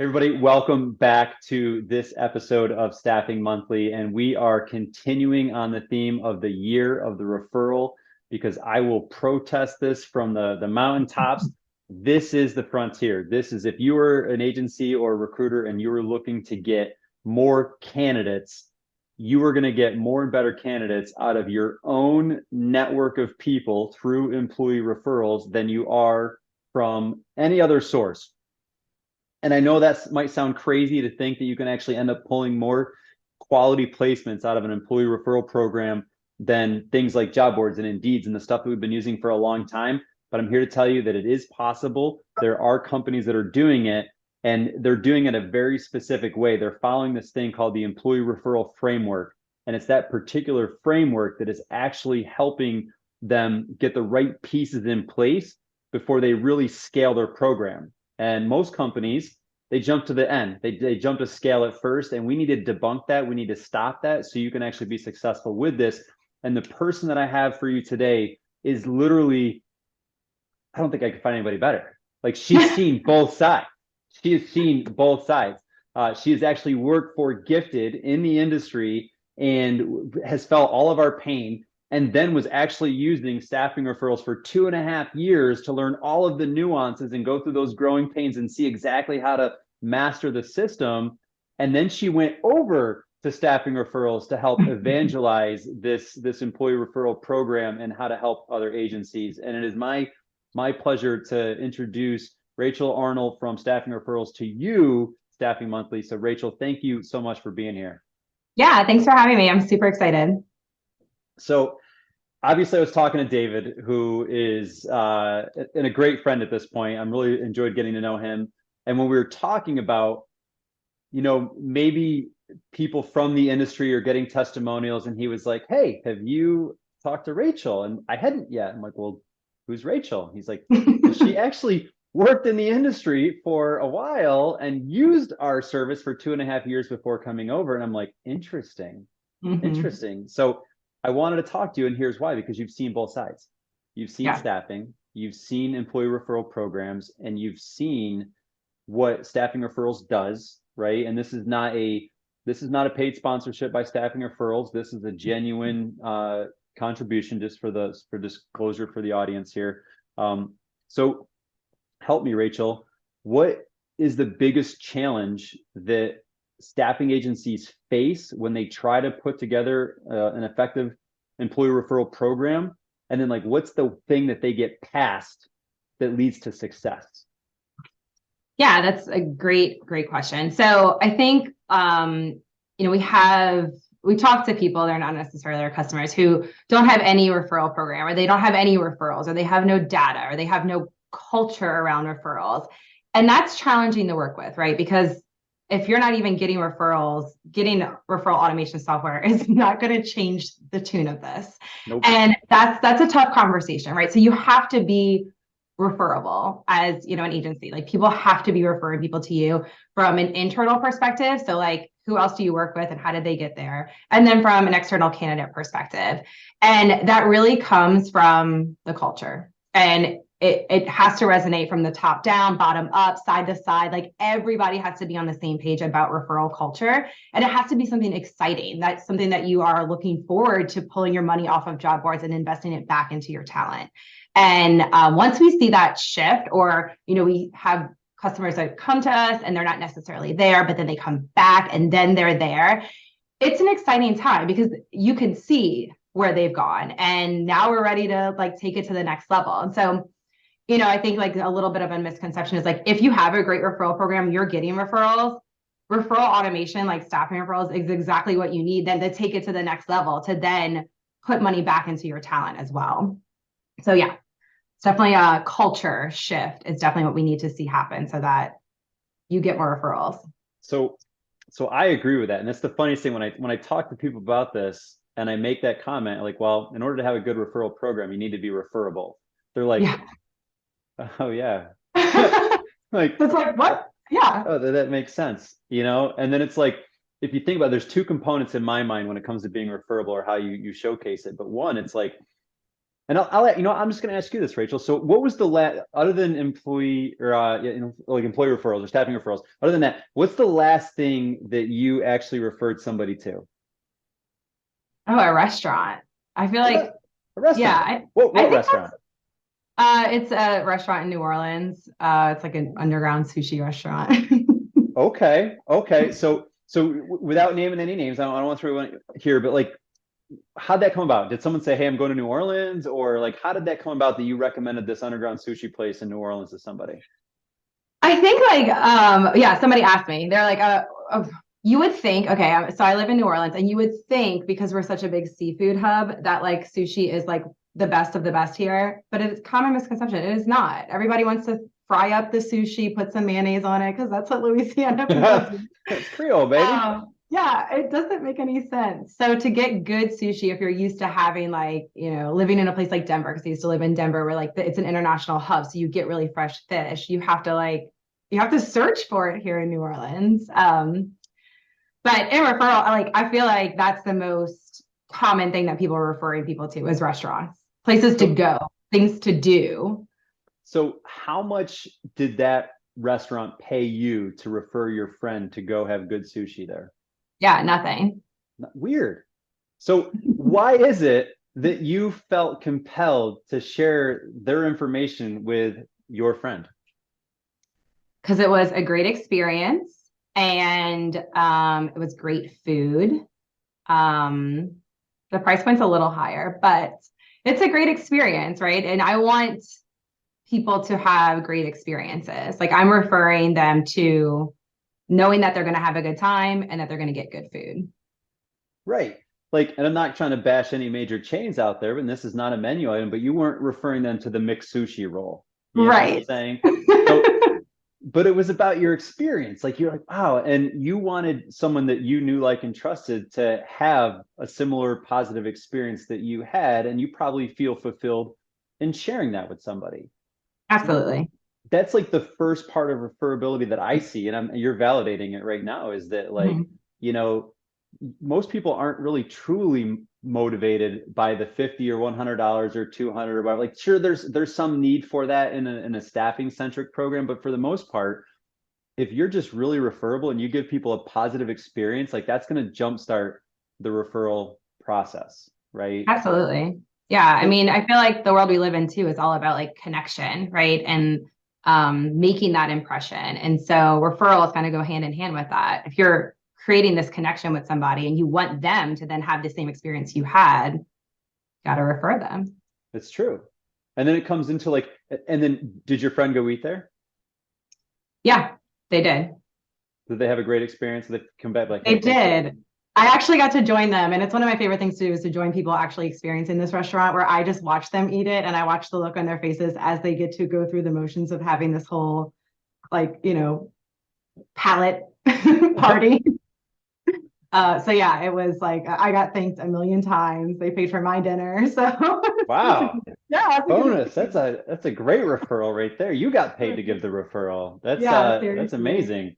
Everybody, welcome back to this episode of Staffing Monthly. And we are continuing on the theme of the year of the referral because I will protest this from the mountaintops. This is the frontier. This is if you are an agency or a recruiter and you are looking to get more candidates, you are going to get more and better candidates out of your own network of people through employee referrals than you are from any other source. And I know that might sound crazy to think that you can actually end up pulling more quality placements out of an employee referral program than things like job boards and Indeeds and the stuff that we've been using for a long time. But I'm here to tell you that it is possible. There are companies that are doing it, and they're doing it a very specific way. They're following this thing called the employee referral framework. And it's that particular framework that is actually helping them get the right pieces in place before they really scale their program. And most companies, they jump to the end. They jump to scale at first, and we need to debunk that. We need to stop that so you can actually be successful with this. And the person that I have for you today is literally, I don't think I could find anybody better. Like, she's seen both sides. She has seen both sides. She has actually worked for Gifted in the industry and has felt all of our pain, and then was actually using staffing referrals for 2.5 years to learn all of the nuances and go through those growing pains and see exactly how to master the system. And then she went over to staffing referrals to help evangelize this employee referral program and how to help other agencies. And it is my pleasure to introduce Rachelle Arnold from Staffing Referrals to you, Staffing Monthly. So Rachelle, thank you so much for being here. Yeah, thanks for having me. I'm super excited. So obviously I was talking to David, who is and a great friend at this point. I'm really enjoyed getting to know him. And when we were talking about, maybe people from the industry are getting testimonials, and he was like, hey, have you talked to Rachelle? And I hadn't yet. I'm like, well, who's Rachelle? He's like, she actually worked in the industry for a while and used our service for 2.5 years before coming over. And I'm like, interesting. Interesting. So I wanted to talk to you, and here's why, because you've seen both sides. You've seen Yeah. staffing, you've seen employee referral programs, and you've seen what Staffing Referrals does, right? And this is not a paid sponsorship by Staffing Referrals. This is a genuine contribution, just for disclosure for the audience here. So help me, Rachelle. What is the biggest challenge that staffing agencies face when they try to put together an effective employee referral program? And then, like, what's the thing that they get past that leads to success? Yeah, that's a great question. So I think, we talk to people, they're not necessarily our customers, who don't have any referral program, or they don't have any referrals, or they have no data, or they have no culture around referrals. And that's challenging to work with, right? Because if you're not even getting referrals, getting referral automation software is not going to change the tune of this. Nope. And that's a tough conversation, right? So you have to be referable as, an agency. Like, people have to be referring people to you from an internal perspective. So, like, who else do you work with and how did they get there? And then from an external candidate perspective. And that really comes from the culture. And it has to resonate from the top down, bottom up, side to side. Like, everybody has to be on the same page about referral culture. And it has to be something exciting. That's something that you are looking forward to pulling your money off of job boards and investing it back into your talent. And once we see that shift, or, we have customers that come to us and they're not necessarily there, but then they come back and then they're there. It's an exciting time because you can see where they've gone. And now we're ready to, like, take it to the next level. And so, I think, like, a little bit of a misconception is, like, if you have a great referral program, you're getting referrals. Referral automation, like staffing referrals, is exactly what you need then to take it to the next level, to then put money back into your talent as well. So yeah, it's definitely a culture shift. It's definitely what we need to see happen so that you get more referrals. So I agree with that. And that's the funniest thing when I talk to people about this and I make that comment, like, well, in order to have a good referral program, you need to be referable. They're like, Yeah. oh yeah. Like, it's like, what? Yeah. Oh, that makes sense, And then it's like, if you think about it, there's two components in my mind when it comes to being referable, or how you showcase it. But one, it's like, And I'm just going to ask you this, Rachel. So what was the other than employee or, like employee referrals or staffing referrals, other than that, what's the last thing that you actually referred somebody to? Oh, a restaurant. I feel A, like, a yeah, restaurant. I What think restaurant? it's a restaurant in New Orleans. It's like an underground sushi restaurant. Okay. Okay. Without naming any names, I don't want to throw one here, but like, how'd that come about? Did someone say, "Hey, I'm going to New Orleans," or like, how did that come about that you recommended this underground sushi place in New Orleans to somebody? I think like yeah, somebody asked me. They're like, you would think, okay, so I live in New Orleans, and you would think because we're such a big seafood hub that like sushi is like the best of the best here, but it's common misconception. It is not. Everybody wants to fry up the sushi, put some mayonnaise on it because that's what Louisiana people do. It's Creole, baby. Yeah, it doesn't make any sense. So to get good sushi, if you're used to having like, living in a place like Denver, because I used to live in Denver, where like it's an international hub, so you get really fresh fish. You have to search for it here in New Orleans. But in referral, like I feel like that's the most common thing that people are referring people to is restaurants, places to So, go, things to do. so how much did that restaurant pay you to refer your friend to go have good sushi there? Yeah, nothing. Weird. So why is it that you felt compelled to share their information with your friend? Because it was a great experience and it was great food. Um, the price point's a little higher, but it's a great experience, right? And I want people to have great experiences. Like I'm referring them to knowing that they're going to have a good time and that they're going to get good food. Right. Like, and I'm not trying to bash any major chains out there, but this is not a menu item, but you weren't referring them to the mixed sushi roll. You know what I'm Right. saying? So, but it was about your experience. Like you're like, wow. And you wanted someone that you knew, like, and trusted to have a similar positive experience that you had. And you probably feel fulfilled in sharing that with somebody. So Absolutely. that's like the first part of referability that I see. And you're validating it right now is that like, Mhm. you know, most people aren't really truly motivated by the 50 or $100 or 200 or whatever. Like, sure, there's some need for that in a staffing centric program, but for the most part, if you're just really referable and you give people a positive experience, like that's going to jumpstart the referral process, right? Absolutely. Yeah. I So mean, I feel like the world we live in too is all about like connection, right? And making that impression. And so referrals kind of go hand in hand with that. If you're creating this connection with somebody and you want them to then have the same experience you had, got to refer them. it's true. And then it comes into like, and then did your friend go eat there? Yeah, they did. Did they have a great experience? Did they come back like, They hey, thanks for did. I actually got to join them. And it's one of my favorite things to do is to join people actually experiencing this restaurant where I just watch them eat it and I watch the look on their faces as they get to go through the motions of having this whole like, palate party. So yeah, it was like I got thanked a million times. They paid for my dinner. So Wow. yeah, it's a good Bonus. experience. That's a great referral right there. You got paid to give the referral. Yeah, That's seriously. amazing.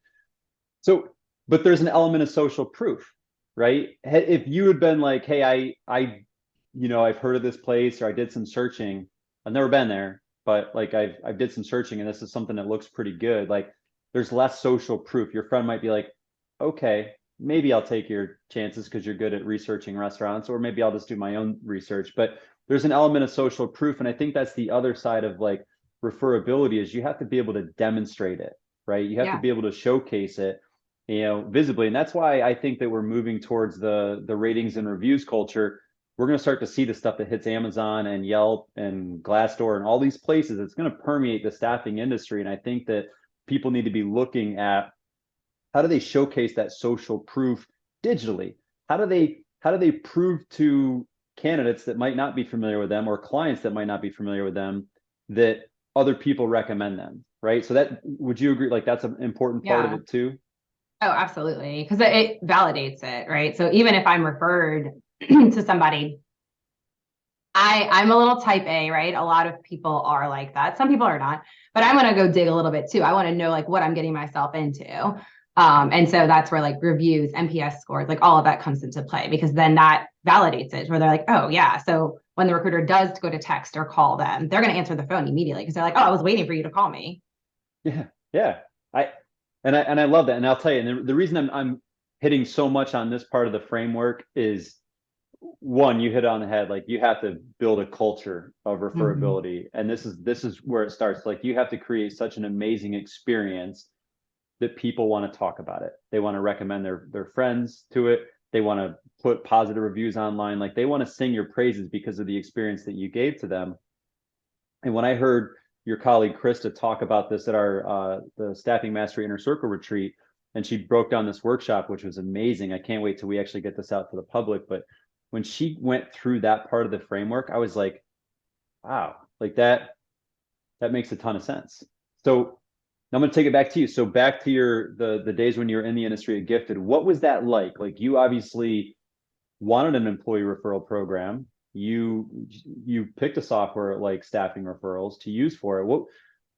So, but there's an element of social proof, right? If you had been like, "Hey, I've heard of this place or I did some searching. I've never been there, but like I've did some searching and this is something that looks pretty good." Like there's less social proof. Your friend might be like, "Okay, maybe I'll take your chances because you're good at researching restaurants, or maybe I'll just do my own research." But there's an element of social proof, and I think that's the other side of like referability is you have to be able to demonstrate it, right? You have to Yeah. be able to showcase it, visibly. And that's why I think that we're moving towards the ratings and reviews culture. We're going to start to see the stuff that hits Amazon and Yelp and Glassdoor and all these places. It's going to permeate the staffing industry. And I think that people need to be looking at how do they showcase that social proof digitally? How do they prove to candidates that might not be familiar with them or clients that might not be familiar with them that other people recommend them, right? So that would you agree like that's an important part of Yeah. it too? Oh, absolutely. Because it validates it, right? So even if I'm referred to somebody, I'm a little type A, right? A lot of people are like that. Some people are not, but I'm gonna go dig a little bit too. I want to know like what I'm getting myself into. And so that's where like reviews, NPS scores, like all of that comes into play because then that validates it where they're like, oh yeah, so when the recruiter does go to text or call them, they're going to answer the phone immediately because they're like, oh, I was waiting for you to call me. Yeah. Yeah. I love that. And I'll tell you, and the reason I'm hitting so much on this part of the framework is, one, you hit it on the head. Like, you have to build a culture of referability. And this is where it starts. Like, you have to create such an amazing experience that people want to talk about it. They want to recommend their friends to it. They want to put positive reviews online. Like, they want to sing your praises because of the experience that you gave to them. And when I heard your colleague Krista talk about this at our the Staffing Mastery Inner Circle retreat, and she broke down this workshop, which was amazing. I can't wait till we actually get this out to the public. But when she went through that part of the framework, I was like, wow, like that makes a ton of sense. So I'm going to take it back to you. So back to the days when you were in the industry at Gifted, what was that like? Like, you obviously wanted an employee referral program. You picked a software like Staffing Referrals to use for it.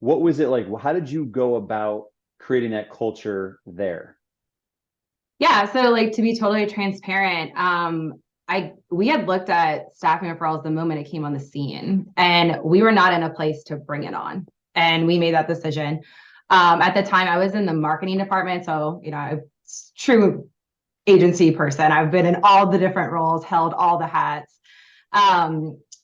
What was it like? How did you go about creating that culture there? Yeah, so like, to be totally transparent, we had looked at Staffing Referrals the moment it came on the scene, and we were not in a place to bring it on. And we made that decision. At the time, I was in the marketing department, so true agency person. I've been in all the different roles, held all the hats.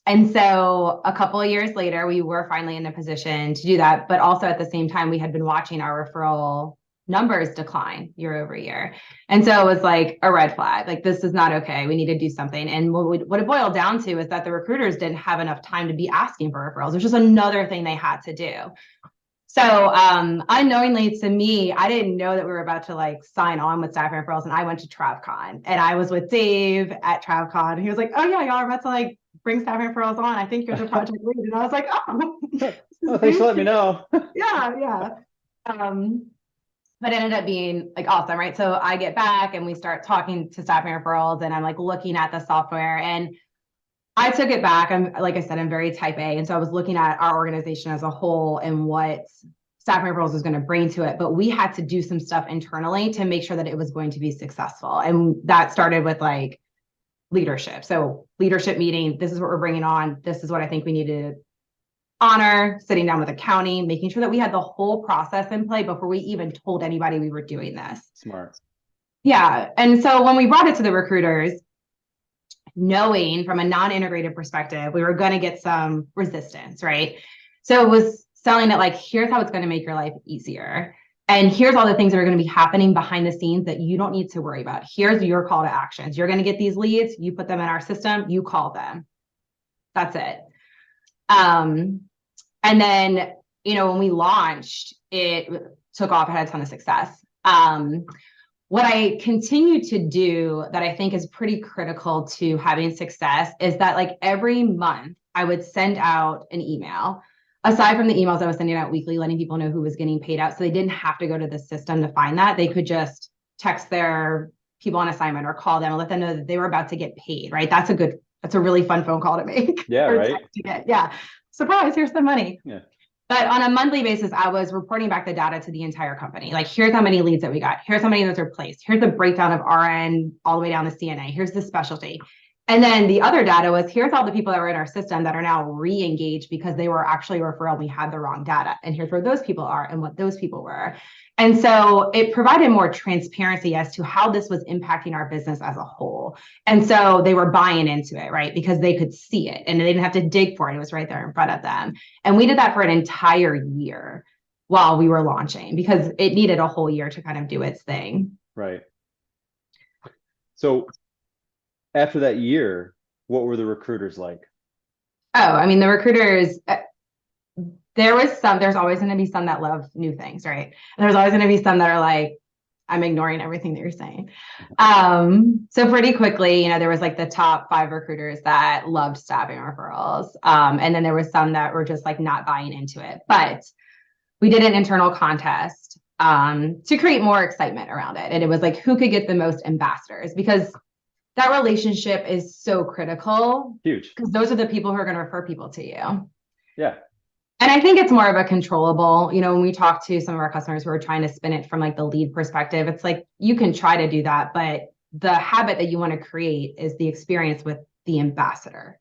And so a couple of years later, we were finally in a position to do that. But also at the same time, we had been watching our referral numbers decline year over year. And so it was like a red flag, like, this is not okay. We need to do something. And what it boiled down to is that the recruiters didn't have enough time to be asking for referrals, which is another thing they had to do. So unknowingly to me, I didn't know that we were about to like sign on with Staffing Referrals, and I went to TravCon, and I was with Dave at TravCon, and he was like, oh yeah, y'all are about to like bring Staffing Referrals on. I think you're the project lead. And I was like, oh, Oh, thanks for letting me know. yeah. But it ended up being like awesome, right? So I get back and we start talking to Staffing Referrals, and I'm like looking at the software, and I took it back. Like I said, I'm very type A. And so I was looking at our organization as a whole and what Staffing Referrals was going to bring to it. But we had to do some stuff internally to make sure that it was going to be successful. And that started with like leadership. So leadership meeting, this is what we're bringing on. This is what I think we need to honor, sitting down with accounting, making sure that we had the whole process in play before we even told anybody we were doing this. Smart. Yeah. And so when we brought it to the recruiters, knowing from a non-integrated perspective, we were going to get some resistance, right? So it was selling it like, here's how it's going to make your life easier. And here's all the things that are going to be happening behind the scenes that you don't need to worry about. Here's your call to actions. You're going to get these leads. You put them in our system. You call them. That's it. And then, when we launched, it took off. It had a ton of success. What I continue to do that I think is pretty critical to having success is that like every month I would send out an email. Aside from the emails I was sending out weekly, letting people know who was getting paid out, so they didn't have to go to the system to find that. They could just text their people on assignment or call them and let them know that they were about to get paid, right? That's a really fun phone call to make. Yeah, right. Yeah. Surprise, here's the money. Yeah. But on a monthly basis, I was reporting back the data to the entire company. Like, here's how many leads that we got. Here's how many those are placed. Here's the breakdown of RN all the way down to CNA. Here's the specialty. And then the other data was, here's all the people that were in our system that are now re-engaged because they were actually a referral. We had the wrong data. And here's where those people are and what those people were. And so it provided more transparency as to how this was impacting our business as a whole. And so they were buying into it, right? Because they could see it and they didn't have to dig for it. It was right there in front of them. And we did that for an entire year while we were launching, because it needed a whole year to kind of do its thing. Right. So after that year, what were the recruiters like? Oh, I mean, the recruiters, there's always going to be some that love new things, right? And there's always going to be some that are like, I'm ignoring everything that you're saying. So pretty quickly, there was like the top 5 recruiters that loved Staffing Referrals. And then there was some that were just like not buying into it. But we did an internal contest to create more excitement around it. And it was like, who could get the most ambassadors? Because that relationship is so critical. Huge. Because those are the people who are going to refer people to you. Yeah. And I think it's more of a controllable, when we talk to some of our customers who are trying to spin it from like the lead perspective, it's like, you can try to do that, but the habit that you want to create is the experience with the ambassador.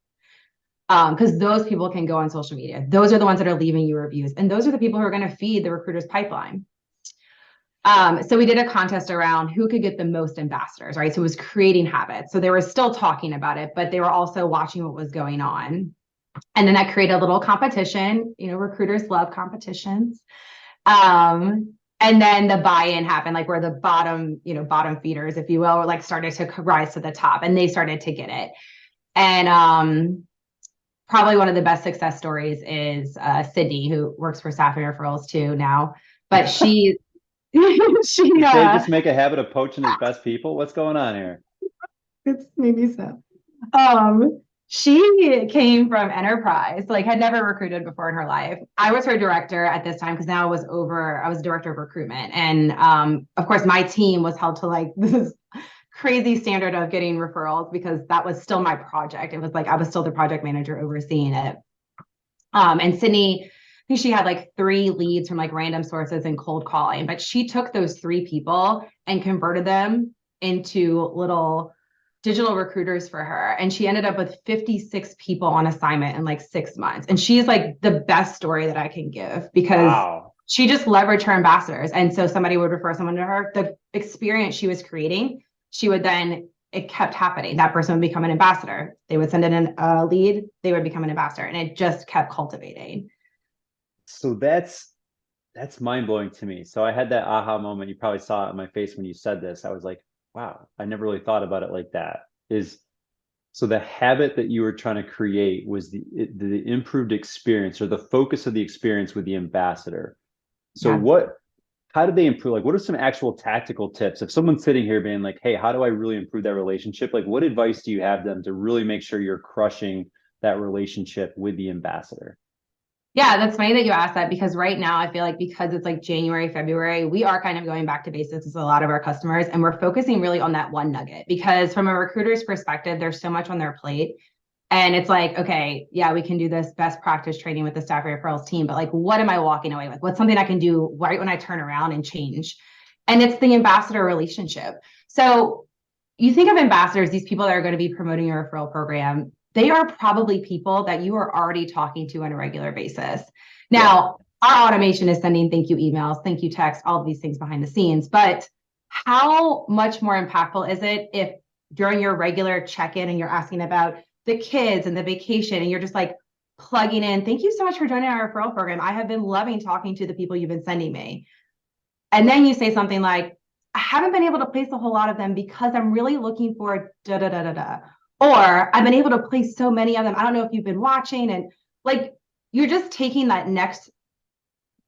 Because those people can go on social media. Those are the ones that are leaving you reviews. And those are the people who are going to feed the recruiter's pipeline. So we did a contest around who could get the most ambassadors, right? So it was creating habits. So they were still talking about it, but they were also watching what was going on. And then I created a little competition. Recruiters love competitions. And then the buy-in happened, like where the bottom feeders, if you will, were like started to rise to the top, and they started to get it. And probably one of the best success stories is Sydney, who works for Staffing Referrals too now. But she Did they just make a habit of poaching his best people? What's going on here? it's maybe so. She came from enterprise, like had never recruited before in her life. I was her director at this time because now I was director of recruitment. And of course, my team was held to like this crazy standard of getting referrals because that was still my project. It was like I was still the project manager overseeing it. And Sydney, I think she had like 3 leads from like random sources and cold calling, but she took those 3 people and converted them into little digital recruiters for her. And she ended up with 56 people on assignment in like 6 months. And she's like the best story that I can give because Wow. she just leveraged her ambassadors. And so somebody would refer someone to her. The experience she was creating, it kept happening. That person would become an ambassador. They would send in a lead, they would become an ambassador. And it just kept cultivating. So that's mind-blowing to me. So I had that aha moment. You probably saw it on my face when you said this. I was like, wow, I never really thought about it like that. So the habit that you were trying to create was the improved experience or the focus of the experience with the ambassador. So Yeah. how did they improve? Like, what are some actual tactical tips? If someone's sitting here being like, hey, how do I really improve that relationship? Like, what advice do you have them to really make sure you're crushing that relationship with the ambassador? Yeah, that's funny that you asked that because right now I feel like because it's like January, February, we are kind of going back to basics with a lot of our customers and we're focusing really on that one nugget because from a recruiter's perspective, there's so much on their plate. And it's like, okay, yeah, we can do this best practice training with the staff referrals team, but like, what am I walking away with? What's something I can do right when I turn around and change? And it's the ambassador relationship. So you think of ambassadors, these people that are going to be promoting your referral program, they are probably people that you are already talking to on a regular basis. Now, our automation is sending thank you emails, thank you texts, all of these things behind the scenes. But how much more impactful is it if during your regular check-in and you're asking about the kids and the vacation and you're just like plugging in, thank you so much for joining our referral program. I have been loving talking to the people you've been sending me. And then you say something like, I haven't been able to place a whole lot of them because I'm really looking for da da da da da. Or I've been able to place so many of them. I don't know if you've been watching, and like you're just taking that next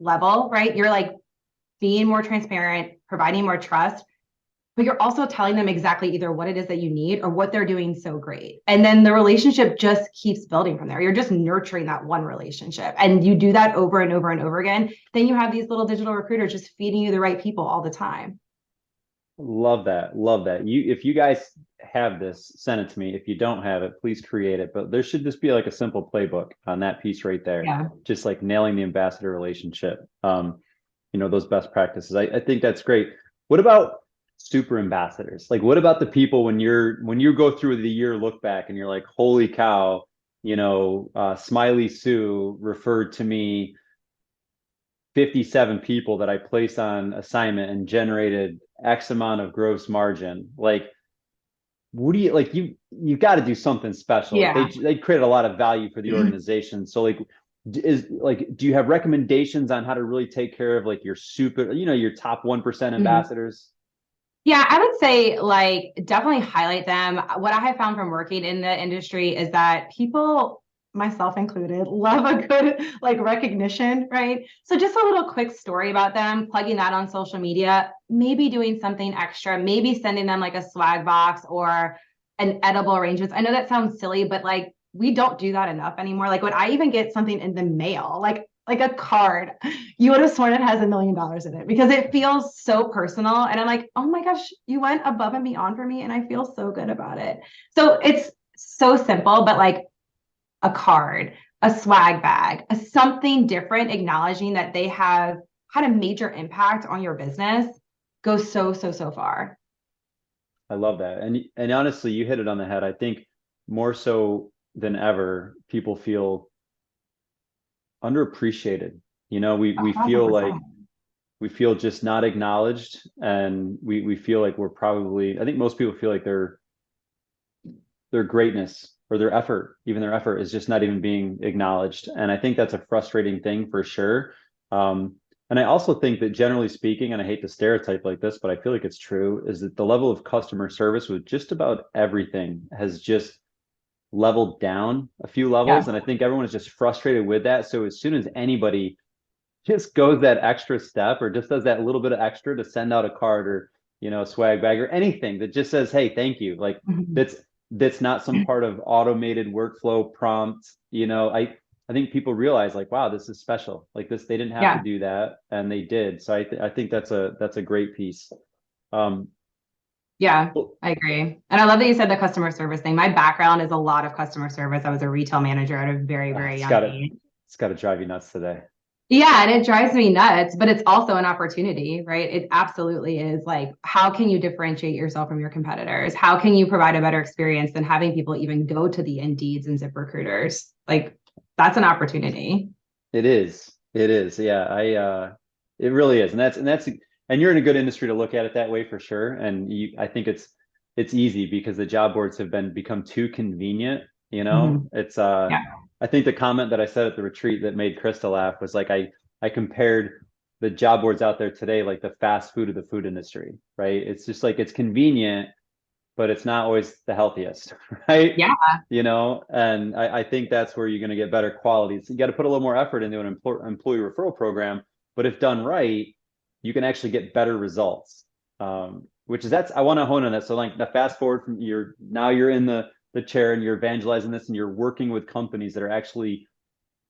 level, right? You're like being more transparent, providing more trust, but you're also telling them exactly either what it is that you need or what they're doing so great. And then the relationship just keeps building from there. You're just nurturing that one relationship. And you do that over and over and over again. Then you have these little digital recruiters just feeding you the right people all the time. Love that. Love that. If you guys have this, send it to me. If you don't have it, please create it. But there should just be like a simple playbook on that piece right there. Yeah. Just like nailing the ambassador relationship. Those best practices. I think that's great. What about super ambassadors? Like, what about the people when you go through the year look back and you're like, holy cow, Smiley Sue referred to me 57 people that I placed on assignment and generated X amount of gross margin. Like, what do you like? You got to do something special. Like Yeah. they created a lot of value for the organization. So like, do you have recommendations on how to really take care of like your your top 1% ambassadors? Yeah, I would say like definitely highlight them. What I have found from working in the industry is that people, myself included, love a good like recognition, right? So just a little quick story about them, plugging that on social media, maybe doing something extra, maybe sending them like a swag box or an edible arrangements. I know that sounds silly, but like we don't do that enough anymore. Like when I even get something in the mail, like a card, you would have sworn it has $1 million in it because it feels so personal. And I'm like, oh my gosh, you went above and beyond for me. And I feel so good about it. So it's so simple, but like a card, a swag bag, something different, acknowledging that they have had a major impact on your business goes so far. I love that. And honestly, you hit it on the head. I think more so than ever, people feel underappreciated. You know, we feel like 100%. we feel just not acknowledged, and we feel like we're probably, I think most people feel like their greatness or their effort, even their effort is just not even being acknowledged. And I think that's a frustrating thing for sure. And I also think that generally speaking, and I hate to stereotype like this, but I feel like it's true, is that the level of customer service with just about everything has just leveled down a few Yeah. levels. And I think everyone is just frustrated with that. So as soon as anybody just goes that extra step or just does that little bit of extra to send out a card or, swag bag or anything that just says, hey, thank you, like Mhm. that's not some part of automated workflow prompt. I think people realize like, wow, this is special. Like this, they didn't have to Yeah. do that, and they did. So I think that's a great piece. Um, Yeah, well, I agree. And I love that you said the customer service thing. My background is a lot of customer service. I was a retail manager at a very, very it's young got to age. it's got to drive you nuts today. Yeah, and it drives me nuts, but it's also an opportunity, right? It absolutely is. Like, how can you differentiate yourself from your competitors? How can you provide a better experience than having people even go to the Indeeds and ZipRecruiters? Like, that's an opportunity. It is. It is. Yeah. It really is. And you're in a good industry to look at it that way for sure. And I think it's easy because the job boards have become too convenient. Mhm. Yeah. I think the comment that I said at the retreat that made Krista laugh was like, I compared the job boards out there today, like the fast food of the food industry, right? It's just like, it's convenient, but it's not always the healthiest, right? Yeah. And I think that's where you're going to get better quality. So you got to put a little more effort into an employee referral program, but if done right, you can actually get better results. I want to hone on that. So like the fast forward from you're in the chair and you're evangelizing this and you're working with companies that are actually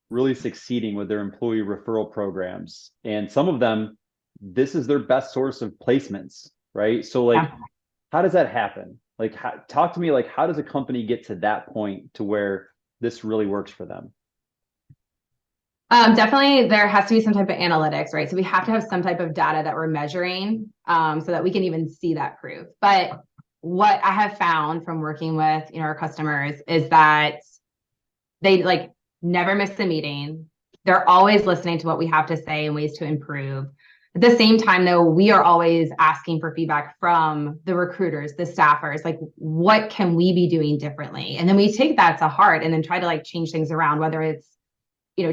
really succeeding with their employee referral programs. And some of them, this is their best source of placements, right? So like, Yeah. how does that happen? Like, talk to me, like, how does a company get to that point to where this really works for them? Definitely there has to be some type of analytics, right? So we have to have some type of data that we're measuring, so that we can even see that proof. But what I have found from working with, our customers is that they like never miss a meeting. They're always listening to what we have to say and ways to improve. At the same time, though, we are always asking for feedback from the recruiters, the staffers, like what can we be doing differently? And then we take that to heart and then try to like change things around, whether it's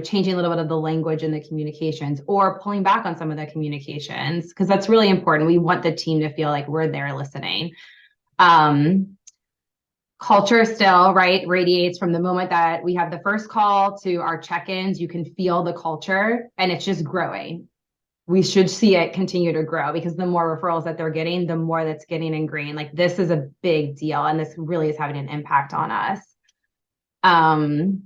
changing a little bit of the language in the communications or pulling back on some of the communications, because that's really important. We want the team to feel like we're there listening. Um, Culture still, right, radiates from the moment that we have the first call to our check-ins. You can feel the culture and it's just growing. We should see it continue to grow because the more referrals that they're getting, the more that's getting ingrained. Like this is a big deal and this really is having an impact on us. Um,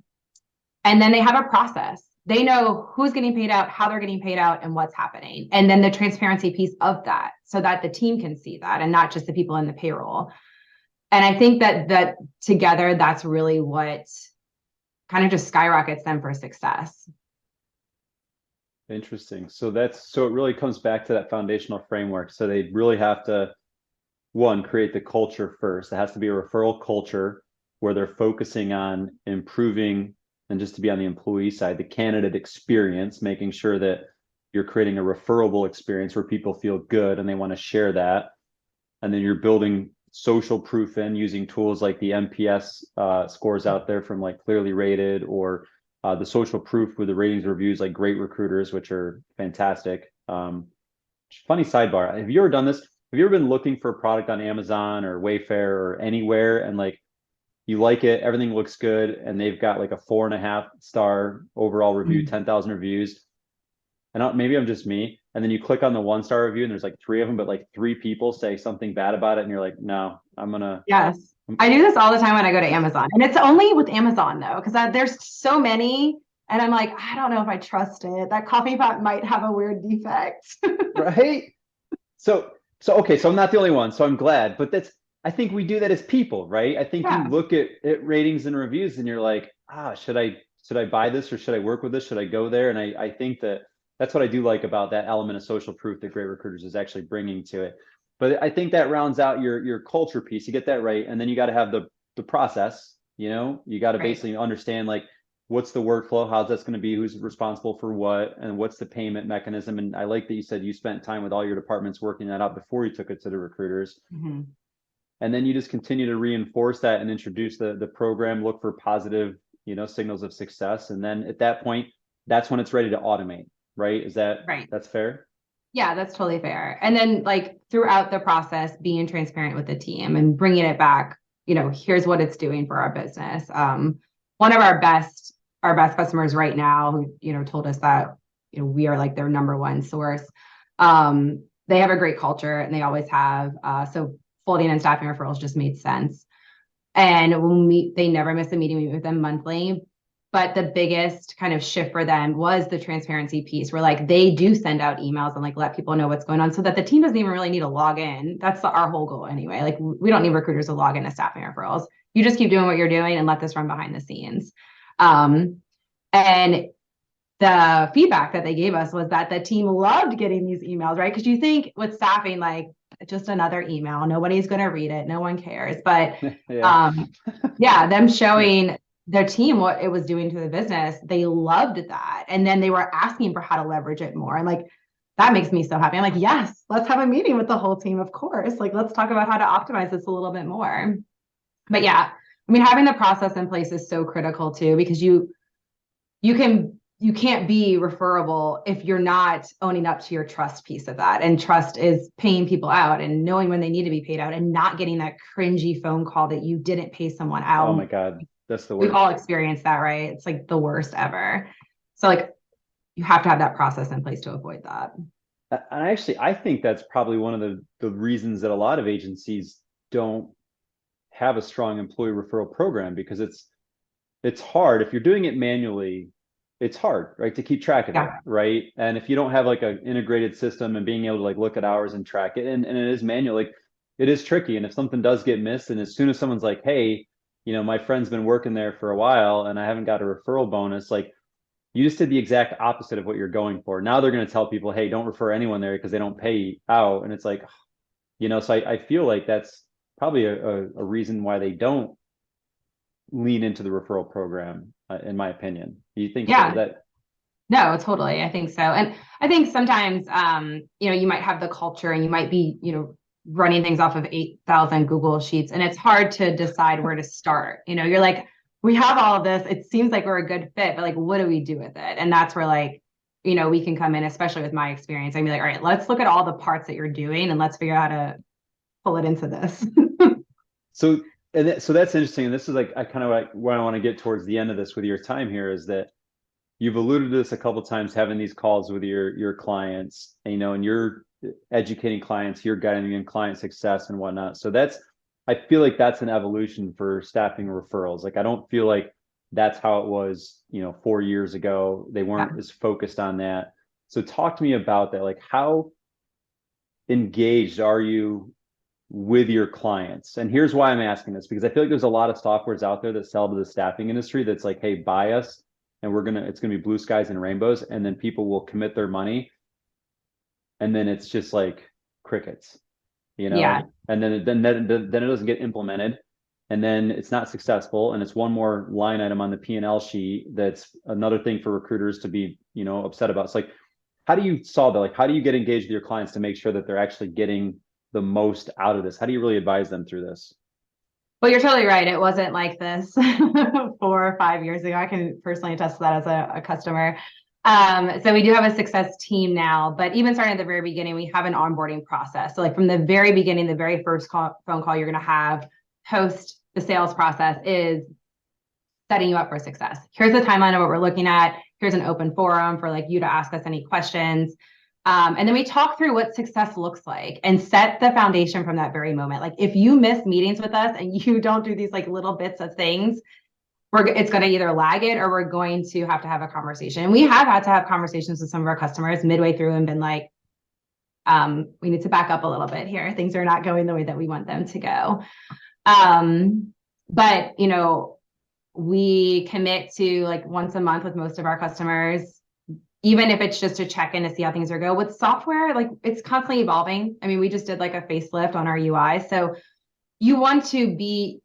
and then they have a process. They know who's getting paid out, how they're getting paid out, and what's happening. And then the transparency piece of that so that the team can see that and not just the people in the payroll. And I think that together, that's really what kind of just skyrockets them for success. Interesting. So it really comes back to that foundational framework. So they really have to, one, create the culture first. It has to be a referral culture where they're focusing on improving, and just to be on the employee side, the candidate experience, making sure that you're creating a referable experience where people feel good and they want to share that. And then you're building social proof in using tools like the NPS scores out there from like Clearly Rated, or the social proof with the ratings reviews like Great Recruiters, which are fantastic. Funny sidebar: have you ever done this? Have you ever been looking for a product on Amazon or Wayfair or anywhere, and like you like it, everything looks good, and they've got like a 4.5 star overall review, 10,000 reviews, and maybe I'm just me. And then you click on the 1 star review, and there's like three of them, but like three people say something bad about it, and you're like, no, Yes. I do this all the time when I go to Amazon. And it's only with Amazon though, because there's so many. And I'm like, I don't know if I trust it. That coffee pot might have a weird defect. right? So okay, so I'm not the only one, so I'm glad. But I think we do that as people, right? I think you Yeah. look at ratings and reviews, and you're like, should I buy this, or should I work with this? Should I go there? And I think that's what I do like about that element of social proof that Great Recruiters is actually bringing to it. But I think that rounds out your culture piece. You get that right, and then you got to have the process. You got to Right. basically understand like what's the workflow, how's that's going to be, who's responsible for what, and what's the payment mechanism. And I like that you said you spent time with all your departments working that out before you took it to the recruiters. Mm-hmm. And then you just continue to reinforce that and introduce the program, look for positive, signals of success. And then at that point, that's when it's ready to automate, right? Right. That's fair? Yeah, that's totally fair. And then like throughout the process, being transparent with the team and bringing it back, here's what it's doing for our business. One of our best customers right now who, told us that, we are like their number one source. They have a great culture and they always have. So folding and staffing referrals just made sense. And they never miss a meeting. We meet with them monthly. But the biggest kind of shift for them was the transparency piece where like they do send out emails and like let people know what's going on so that the team doesn't even really need to log in. That's our whole goal anyway. Like we don't need recruiters to log into staffing referrals. You just keep doing what you're doing and let this run behind the scenes. And the feedback that they gave us was that the team loved getting these emails, right? Because you think with staffing, like just another email, nobody's going to read it, no one cares. But Yeah. yeah, them showing their team what it was doing to the business, they loved that. And then they were asking for how to leverage it more. And like, that makes me so happy. I'm like, yes, let's have a meeting with the whole team, of course. Like, let's talk about how to optimize this a little bit more. But yeah, I mean, having the process in place is so critical too, because you can't be referable if you're not owning up to your trust piece of that. And trust is paying people out and knowing when they need to be paid out and not getting that cringy phone call that you didn't pay someone out. Oh my God. That's the We've worst. all experienced that, right? It's like the worst ever. So like you have to have that process in place to avoid that. And actually, I think that's probably one of the reasons that a lot of agencies don't have a strong employee referral program because it's hard. If you're doing it manually, it's hard, right, to keep track of it, Yeah. right? And if you don't have like an integrated system and being able to like look at hours and track it, and it is manual, like it is tricky. And if something does get missed, and as soon as someone's like, hey, my friend's been working there for a while and I haven't got a referral bonus, like you just did the exact opposite of what you're going for. Now they're going to tell people, hey, don't refer anyone there because they don't pay out. And it's like, so I feel like that's probably a reason why they don't lean into the referral program, in my opinion. Do you think so? Yeah. No, totally. I think so. And I think sometimes, you might have the culture and you might be, running things off of 8,000 Google Sheets, and it's hard to decide where to start. You're like, we have all of this. It seems like we're a good fit, but like, what do we do with it? And that's where like, we can come in, especially with my experience. I'd be like, all right, let's look at all the parts that you're doing and let's figure out how to pull it into this. So, so that's interesting. And this is like, I kind of like where I want to get towards the end of this with your time here is that you've alluded to this a couple of times, having these calls with your clients, and you're educating clients, you're guiding in client success and whatnot. So I feel like that's an evolution for staffing referrals. Like I don't feel like that's how it was, 4 years ago. They weren't Yeah. as focused on that. So talk to me about that. Like how engaged are you with your clients? And here's why I'm asking this, because I feel like there's a lot of softwares out there that sell to the staffing industry that's like, hey, buy us and it's going to be blue skies and rainbows. And then people will commit their money. And then it's just like crickets, Yeah. and then it doesn't get implemented. And then it's not successful. And it's one more line item on the P&L sheet. That's another thing for recruiters to be, upset about. It's like, how do you solve that? Like, how do you get engaged with your clients to make sure that they're actually getting the most out of this? How do you really advise them through this? Well, you're totally right. It wasn't like this 4 or 5 years ago. I can personally attest to that as a customer. So we do have a success team now, but even starting at the very beginning, we have an onboarding process. So like from the very beginning, the very first phone call you're going to have post the sales process is setting you up for success. Here's the timeline of what we're looking at. Here's an open forum for like you to ask us any questions. And then we talk through what success looks like and set the foundation from that very moment. Like if you miss meetings with us and you don't do these like little bits of things, it's going to either lag it or we're going to have a conversation. And we have had to have conversations with some of our customers midway through and been like, we need to back up a little bit here. Things are not going the way that we want them to go. But we commit to like once a month with most of our customers, even if it's just to check in to see how things are going. With software, like it's constantly evolving. I mean, we just did like a facelift on our UI. So you want to be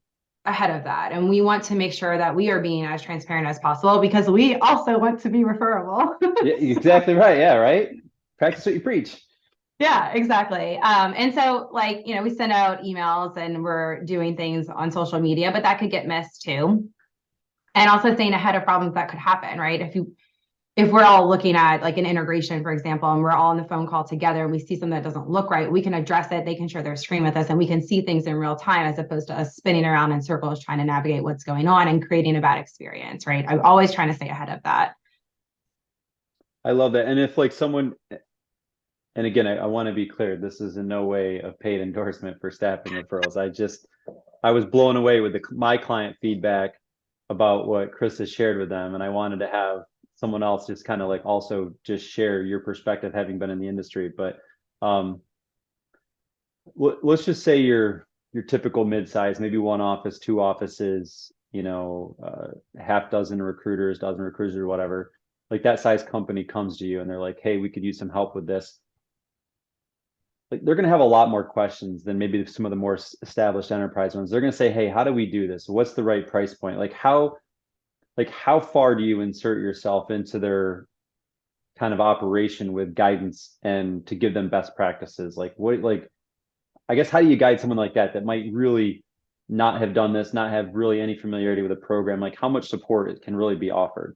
ahead of that. And we want to make sure that we are being as transparent as possible because we also want to be referable. Yeah, exactly right. Yeah, right. Practice what you preach. Yeah, exactly. And so like, we send out emails and we're doing things on social media, but that could get missed too. And also staying ahead of problems that could happen, right? If we're all looking at like an integration, for example, and we're all on the phone call together and we see something that doesn't look right, we can address it. They can share their screen with us and we can see things in real time as opposed to us spinning around in circles trying to navigate what's going on and creating a bad experience, right? I'm always trying to stay ahead of that. I love that. And if like someone, and again, I want to be clear, this is in no way a paid endorsement for staffing referrals. I was blown away with my client feedback about what Chris has shared with them. And I wanted to have someone else just kind of like also just share your perspective, having been in the industry. But let's just say your typical mid-size, maybe one office, two offices, half dozen recruiters, dozen recruiters or whatever, like that size company comes to you and they're like, hey, we could use some help with this. Like they're going to have a lot more questions than maybe some of the more established enterprise ones. They're going to say, hey, how do we do this? What's the right price point? Like how far do you insert yourself into their kind of operation with guidance and to give them best practices? I guess, how do you guide someone like that might really not have done this, not have really any familiarity with a program? Like how much support it can really be offered?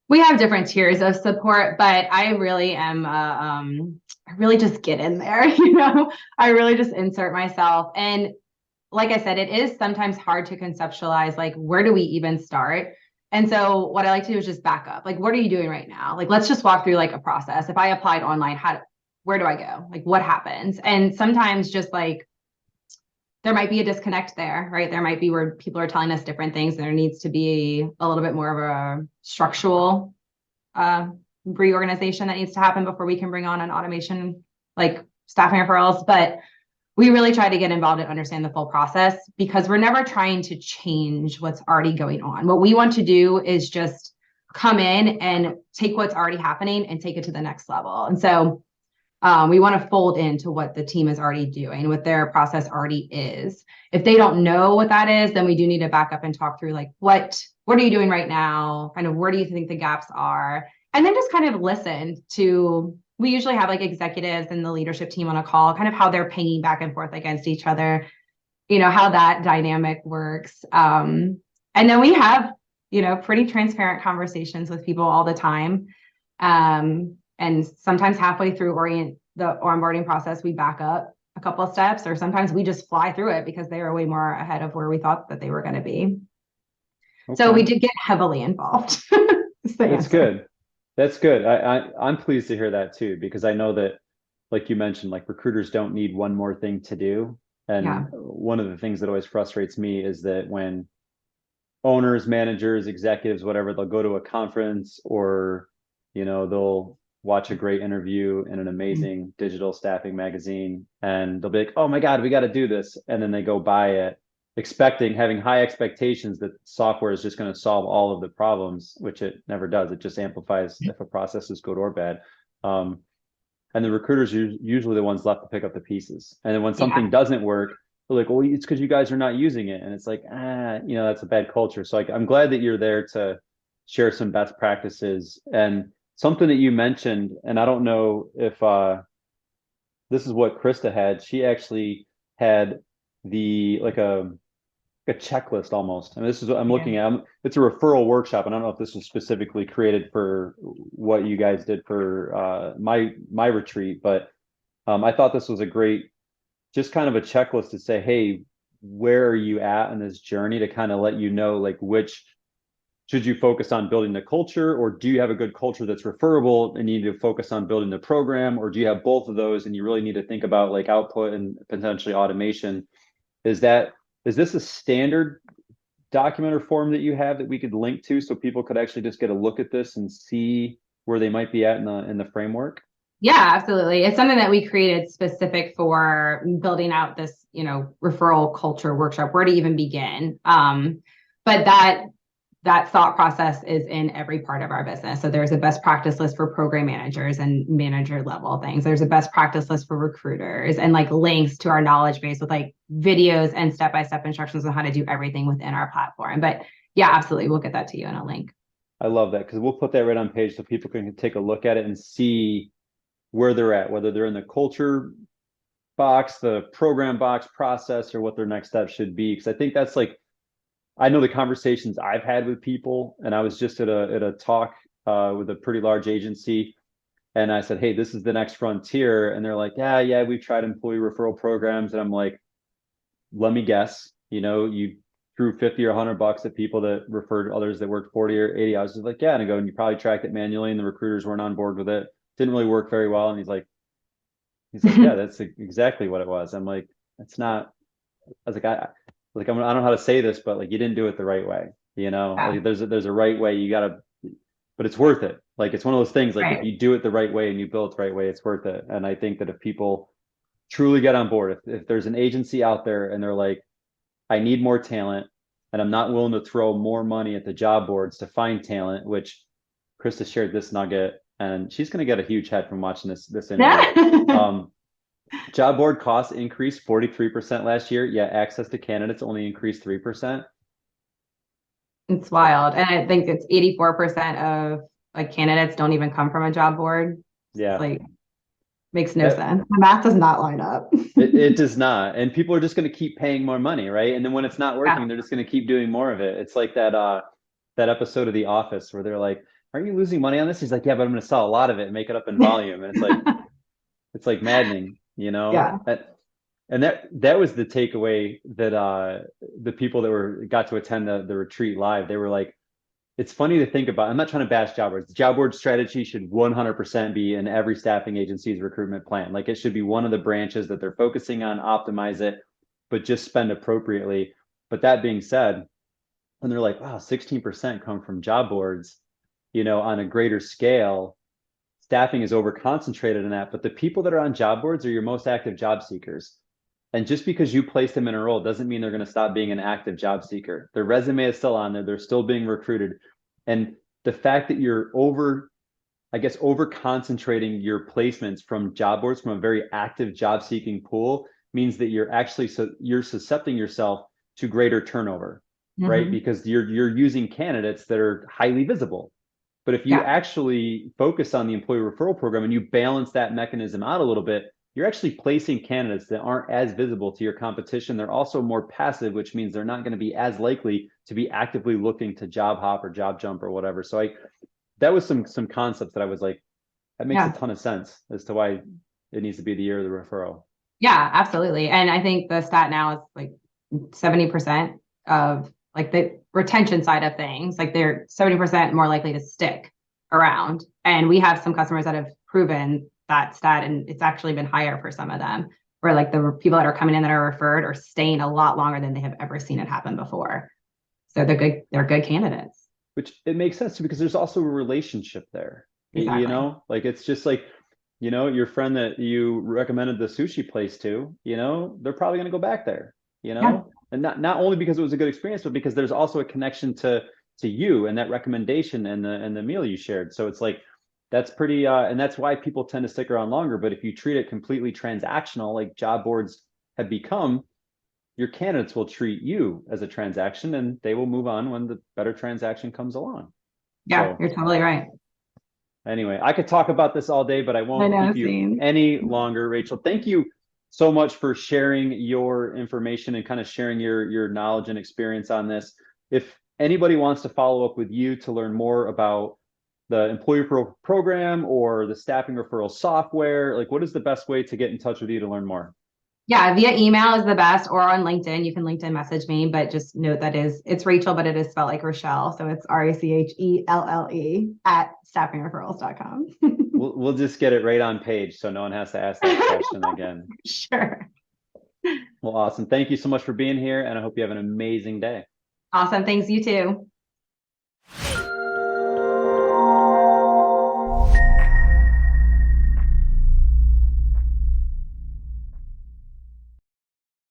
We have different tiers of support, but I really am, I really just get in there, I really just insert myself. And like I said, it is sometimes hard to conceptualize, like, where do we even start? And so what I like to do is just back up. Like, what are you doing right now? Like, let's just walk through like a process. If I applied online, where do I go? Like, what happens? And sometimes just like, there might be a disconnect there, right? There might be where people are telling us different things. And there needs to be a little bit more of a structural reorganization that needs to happen before we can bring on an automation like staffing referrals. But we really try to get involved and understand the full process because we're never trying to change what's already going on. What we want to do is just come in and take what's already happening and take it to the next level. And so we want to fold into what the team is already doing, what their process already is. If they don't know what that is, then we do need to back up and talk through like, what are you doing right now? Kind of where do you think the gaps are? And then just kind of listen to, we usually have like executives and the leadership team on a call, kind of how they're pinging back and forth against each other, how that dynamic works. And then we have, pretty transparent conversations with people all the time. And sometimes halfway through the onboarding process, we back up a couple of steps, or sometimes we just fly through it because they are way more ahead of where we thought that they were going to be. Okay. So we did get heavily involved. That's good. That's good. I'm pleased to hear that too, because I know that, like you mentioned, like recruiters don't need one more thing to do. And one of the things that always frustrates me is that when owners, managers, executives, whatever, they'll go to a conference or, they'll watch a great interview in an amazing digital staffing magazine and they'll be like, oh my God, we got to do this. And then they go buy it, having high expectations that software is just going to solve all of the problems, which it never does. It just amplifies if a process is good or bad. And the recruiters are usually the ones left to pick up the pieces. And then when something doesn't work, they're like, well, it's because you guys are not using it. And it's like, that's a bad culture. So I'm glad that you're there to share some best practices. And something that you mentioned, and I don't know if this is what Krista had. She actually had a checklist almost. And this is what I'm looking at. It's a referral workshop. And I don't know if this was specifically created for what you guys did for my retreat, but I thought this was a great, just kind of a checklist to say, hey, where are you at in this journey, to kind of let you know, like, which should you focus on building the culture, or do you have a good culture that's referable and you need to focus on building the program, or do you have both of those and you really need to think about like output and potentially automation? Is this a standard document or form that you have that we could link to so people could actually just get a look at this and see where they might be at in the framework? Yeah, absolutely. It's something that we created specific for building out this, referral culture workshop, where to even begin. But that that thought process is in every part of our business. So there's a best practice list for program managers and manager level things. There's a best practice list for recruiters and like links to our knowledge base with like videos and step-by-step instructions on how to do everything within our platform. But yeah, absolutely. We'll get that to you in a link. I love that, because we'll put that right on page so people can take a look at it and see where they're at, whether they're in the culture box, the program box process, or what their next step should be. Because I think that's like, I know the conversations I've had with people, and I was just at a talk with a pretty large agency, and I said, hey, this is the next frontier. And they're like, yeah, we've tried employee referral programs. And I'm like, let me guess, you threw 50 or $100 at people that referred others that worked 40 or 80 hours. I was like, yeah. And I go, and you probably tracked it manually and the recruiters weren't on board with it. Didn't really work very well. And he's like, yeah, that's exactly what it was. I'm like, it's not, I was like, I don't know how to say this, but like, you didn't do it the right way. Yeah. Like there's a right way. You gotta, but it's worth it. Like, it's one of those things, like, Right. if you do it the right way and you build it the right way, it's worth it. And I think that if people truly get on board, if there's an agency out there and they're like, I need more talent and I'm not willing to throw more money at the job boards to find talent, which Krista shared this nugget, and she's going to get a huge head from watching this interview. Job board costs increased 43% last year, yet access to candidates only increased 3%. It's wild. And I think it's 84% of like candidates don't even come from a job board. Yeah. It's like, makes no sense. The math does not line up. It does not. And people are just going to keep paying more money, right? And then when it's not working, they're just going to keep doing more of it. It's like that episode of The Office where they're like, aren't you losing money on this? He's like, yeah, but I'm going to sell a lot of it and make it up in volume. And it's like maddening, Yeah. And that was the takeaway that the people that got to attend the retreat live, they were like, it's funny to think about. I'm not trying to bash job boards. The job board strategy should 100% be in every staffing agency's recruitment plan. Like, it should be one of the branches that they're focusing on, optimize it, but just spend appropriately. But that being said, when they're like, wow, 16% come from job boards, on a greater scale, staffing is over concentrated in that. But the people that are on job boards are your most active job seekers. And just because you place them in a role doesn't mean they're going to stop being an active job seeker. Their resume is still on there. They're still being recruited. And the fact that you're over concentrating your placements from job boards, from a very active job seeking pool, means that you're suscepting yourself to greater turnover, right? Because you're using candidates that are highly visible. But if you actually focus on the employee referral program and you balance that mechanism out a little bit, you're actually placing candidates that aren't as visible to your competition. They're also more passive, which means they're not going to be as likely to be actively looking to job hop or job jump or whatever. So that was some concepts that I was like, that makes a ton of sense as to why it needs to be the year of the referral. Yeah, absolutely. And I think the stat now is like 70% of like the retention side of things, like they're 70% more likely to stick around. And we have some customers that have proven that stat, and it's actually been higher for some of them, where like the people that are coming in that are referred are staying a lot longer than they have ever seen it happen before. So they're good candidates. Which it makes sense because there's also a relationship there. Exactly. Like, it's just like, your friend that you recommended the sushi place to, they're probably going to go back there, and not only because it was a good experience, but because there's also a connection to you and that recommendation and the meal you shared. So it's like, that's pretty, and that's why people tend to stick around longer. But if you treat it completely transactional, like job boards have become, your candidates will treat you as a transaction and they will move on when the better transaction comes along. Yeah, you're totally right. Anyway, I could talk about this all day, but I won't keep you any longer. Rachel, thank you so much for sharing your information and kind of sharing your knowledge and experience on this. If anybody wants to follow up with you to learn more about the employee referral program or the staffing referral software, like, what is the best way to get in touch with you to learn more? Yeah, via email is the best, or on LinkedIn. You can LinkedIn message me, but just note that it's Rachel, but it is spelled like Rachelle. So it's RACHELLE at staffingreferrals.com. We'll just get it right on page so no one has to ask that question again. Sure. Well, awesome. Thank you so much for being here, and I hope you have an amazing day. Awesome. Thanks, you too.